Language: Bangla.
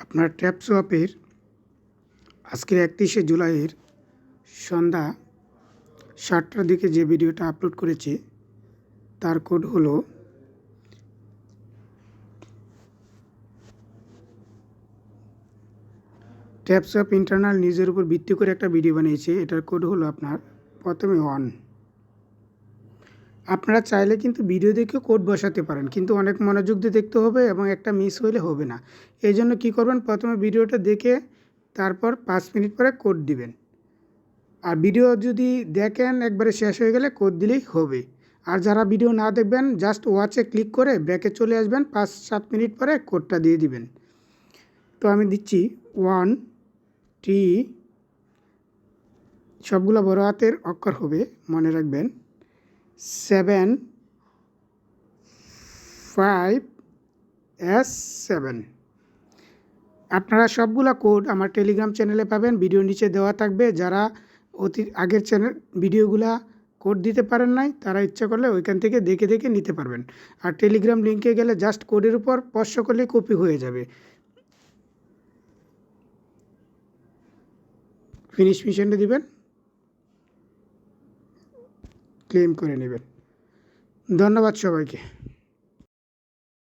আপনার ট্যাপসোয়াপের আজকের 31শে জুলাইয়ের সন্ধ্যা 7টার দিকে যে ভিডিওটা আপলোড করেছে তার কোড হলো ট্যাপসোয়াপ ইন্টারনাল নিউজের উপর ভিত্তি করে একটা ভিডিও বানিয়েছে। এটার কোড হলো আপনার প্রথমে 1। আপনারা চাইলে কিন্তু ভিডিও দেখে কোড বসাতে পারেন, কিন্তু অনেক মনোযোগ দিয়ে দেখতে হবে এবং একটা মিস হইলে হবে না। এই জন্য কী করবেন, প্রথমে ভিডিওটা দেখে তারপর 5 মিনিট পরে কোড দিবেন। আর ভিডিও যদি দেখেন একবারে শেষ হয়ে গেলে কোড দিলেই হবে। আর যারা ভিডিও না দেখবেন জাস্ট ওয়াচে ক্লিক করে ব্যাকে চলে আসবেন, 5-7 মিনিট পরে কোডটা দিয়ে দিবেন। তো আমি দিচ্ছি 1 T, সবগুলো বড় হাতের অক্ষর হবে, মনে রাখবেন। 7 5 S7। আপনারা সবগুলা কোড আমার টেলিগ্রাম চ্যানেলে পাবেন, ভিডিওর নিচে দেওয়া থাকবে। যারা আগের চ্যানেল ভিডিওগুলা কোড দিতে পারেন নাই তারা ইচ্ছা করলে ওইখান থেকে দেখে দেখে নিতে পারবেন। আর টেলিগ্রাম লিঙ্কে গেলে জাস্ট কোডের উপর স্পর্শ করলে কপি হয়ে যাবে। ফিনিশ মিশনটা দিবেন, ক্লেম করে নেবেন। ধন্যবাদ সবাইকে।